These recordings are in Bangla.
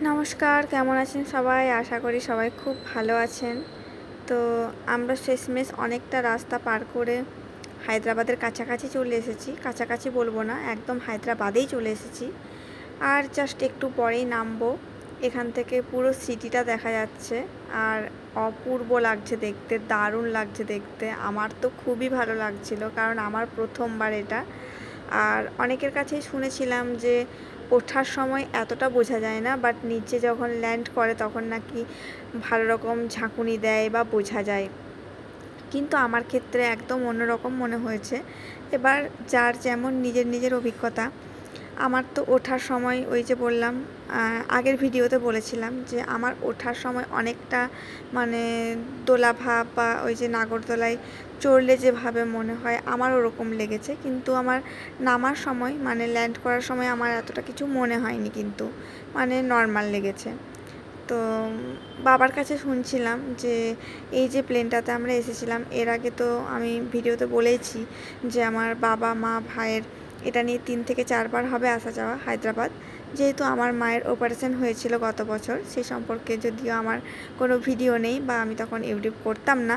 নমস্কার, কেমন আছেন সবাই? আশা করি সবাই খুব ভালো আছেন। তো আমরা শেষমেশ অনেকটা রাস্তা পার করে হায়দ্রাবাদের কাছাকাছি চলে এসেছি। কাছাকাছি বলবো না, একদম হায়দ্রাবাদেই চলে এসেছি। আর জাস্ট একটু পরেই নামবো। এখান থেকে পুরো সিটিটা দেখা যাচ্ছে। আর অপূর্ব লাগছে দেখতে, দারুণ লাগছে দেখতে। আমার তো খুবই ভালো লাগছিল, কারণ আমার প্রথমবার এটা। আর অনেকের কাছেই শুনেছিলাম যে ওঠার সময় এতটা বোঝা যায় না, বাট নিচে যখন ল্যান্ড করে তখন নাকি ভালো রকম ঝাঁকুনি দেয় বা বোঝা যায়। কিন্তু আমার ক্ষেত্রে একদম অন্যরকম মনে হয়েছে। এবার যার যেমন নিজের অভিজ্ঞতা। আমার তো ওঠার সময় ওই যে বললাম, আগের ভিডিওতে বলেছিলাম যে আমার ওঠার সময় অনেকটা মানে দোলাভাব বা ওই যে নাগরদোলায় চড়লে যেভাবে মনে হয় আমার ওরকম লেগেছে। কিন্তু আমার নামার সময় মানে ল্যান্ড করার সময় আমার এতটা কিছু মনে হয়নি, কিন্তু মানে নর্মাল লেগেছে। তো বাবার কাছে শুনছিলাম যে এই যে প্লেনটাতে আমরা এসেছিলাম, এর আগে তো আমি ভিডিওতে বলেইছি যে আমার বাবা মা ভাইয়ের এটা নিয়ে 3 থেকে 4 বার হবে আসা যাওয়া হায়দ্রাবাদ। যেহেতু আমার মায়ের অপারেশন হয়েছিল গত বছর, সেই সম্পর্কে যদিও আমার কোনো ভিডিও নেই বা আমি তখন ইউটিউব করতাম না,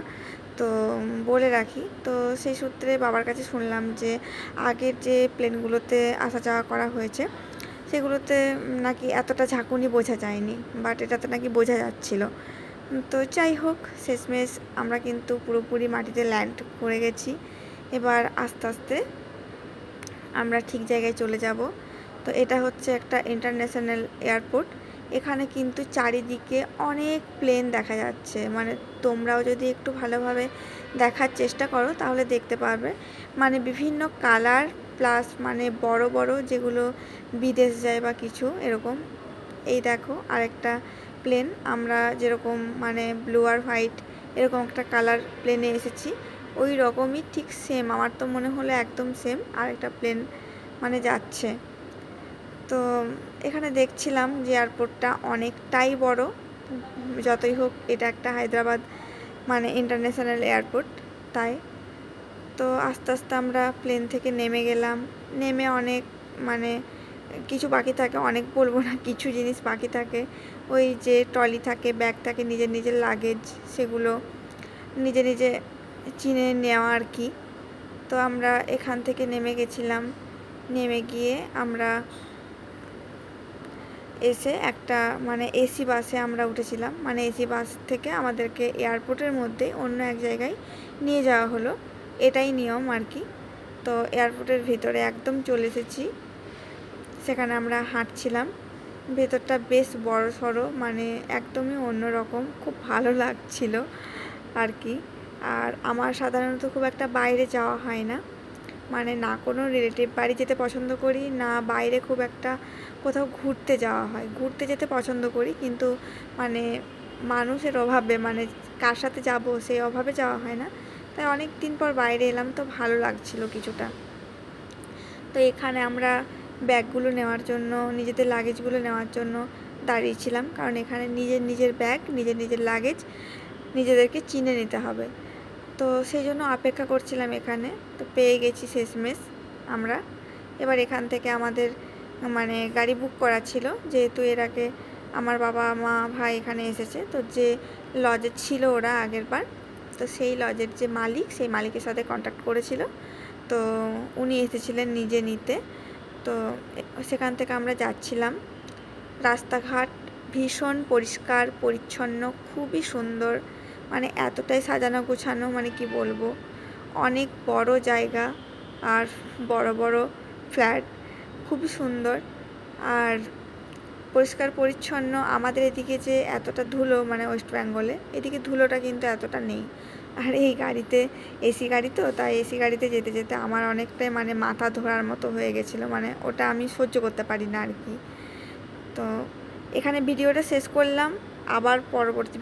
তো বলে রাখি। তো সেই সূত্রে বাবার কাছে শুনলাম যে আগের যে প্লেনগুলোতে আসা যাওয়া করা হয়েছে সেগুলোতে নাকি এতটা ঝাঁকুনি বোঝা যায়নি, বাট এটাতে নাকি বোঝা যাচ্ছিল। তো যাই হোক, শেষমেশ আমরা কিন্তু পুরোপুরি মাটিতে ল্যান্ড করে গেছি। এবার আস্তে আস্তে আমরা ঠিক জায়গায় চলে যাব। তো এটা হচ্ছে একটা ইন্টারন্যাশনাল এয়ারপোর্ট। এখানে কিন্তু চারিদিকে অনেক প্লেন দেখা যাচ্ছে, মানে তোমরাও যদি একটু ভালোভাবে দেখার চেষ্টা করো তাহলে দেখতে পারবে। মানে বিভিন্ন কালার প্লাস মানে বড় বড় যেগুলো বিদেশ যায় বা কিছু এরকম। এই দেখো আরেকটা প্লেন, আমরা যেরকম মানে ব্লু আর হোয়াইট এরকম একটা কালার প্লেনে এসেছি, ওই রকমই ঠিক সেম, আমার তো মনে হলো একদম সেম আরেকটা প্লেন মানে যাচ্ছে। তো এখানে দেখছিলাম যে এয়ারপোর্টটা অনেকটাই বড়। যতই হোক এটা একটা হায়দ্রাবাদ মানে ইন্টারন্যাশনাল এয়ারপোর্ট, তাই। তো আস্তে আস্তে আমরা প্লেন থেকে নেমে গেলাম। নেমে অনেক মানে কিছু বাকি থাকে, অনেক বলবো না, কিছু জিনিস বাকি থাকে। ওই যে ট্রলি থাকে, ব্যাগ থাকে, নিজের লাগেজ, সেগুলো নিজে চিনে নেওয়া আর কি। তো আমরা এখান থেকে নেমে গেছিলাম। নেমে গিয়ে আমরা এসে একটা মানে এসি বাসে আমরা উঠেছিলাম। মানে এসি বাস থেকে আমাদেরকে এয়ারপোর্টের মধ্যে অন্য এক জায়গায় নিয়ে যাওয়া হলো, এটাই নিয়ম আর কি। তো এয়ারপোর্টের ভিতরে একদম চলে এসেছি। সেখানে আমরা হাঁটছিলাম। ভেতরটা বেশ বড় সড়ো, মানে একদমই অন্যরকম, খুব ভালো লাগছিল আর কি। আর আমার সাধারণত খুব একটা বাইরে যাওয়া হয় না, মানে না কোনো রিলেটিভ বাড়ি যেতে পছন্দ করি না বাইরে খুব একটা কোথাও ঘুরতে যাওয়া হয়। ঘুরতে যেতে পছন্দ করি, কিন্তু মানে মানুষের অভাবে, মানে কার সাথে যাব সেই অভাবে যাওয়া হয় না। তাই অনেক দিন পর বাইরে এলাম, তো ভালো লাগছিল কিছুটা। তো এখানে আমরা ব্যাগগুলো নেওয়ার জন্য, নিজেদের লাগেজগুলো নেওয়ার জন্য দাঁড়িয়েছিলাম, কারণ এখানে নিজের ব্যাগ নিজের লাগেজ নিজেদেরকে চিনে নিতে হবে। তো সেই জন্য অপেক্ষা করছিলাম এখানে। তো পেয়ে গেছি শেষমেশ আমরা। এবার এখান থেকে আমাদের মানে গাড়ি বুক করা ছিল, যেহেতু এর আগে আমার বাবা মা ভাই এখানে এসেছে। তো যে লজে ছিল ওরা আগের বার, তো সেই লজের যে মালিক, সেই মালিকের সাথে কন্ট্যাক্ট করেছিল। তো উনি এসেছিলেন নিজে নিতে। তো সেখান থেকে আমরা যাচ্ছিলাম। রাস্তাঘাট ভীষণ পরিষ্কার পরিচ্ছন্ন, খুবই সুন্দর, মানে এতটাই সাজানো গোছানো, মানে কি বলবো, অনেক বড় জায়গা আর বড় বড় ফ্ল্যাট, খুবই সুন্দর আর পরিষ্কার পরিচ্ছন্ন। আমাদের এদিকে যে এতটা ধুলো, মানে ওয়েস্ট বেঙ্গলে এদিকে ধুলোটা কিন্তু এতটা নেই। আর এই গাড়িতে এসি গাড়ি, তো তাই এসি গাড়িতে যেতে যেতে আমার অনেকটাই মানে মাথা ধরার মতো হয়ে গেছিলো, মানে ওটা আমি সহ্য করতে পারি না আর কি। তো এখানে ভিডিওটা শেষ করলাম, আবার পরবর্তী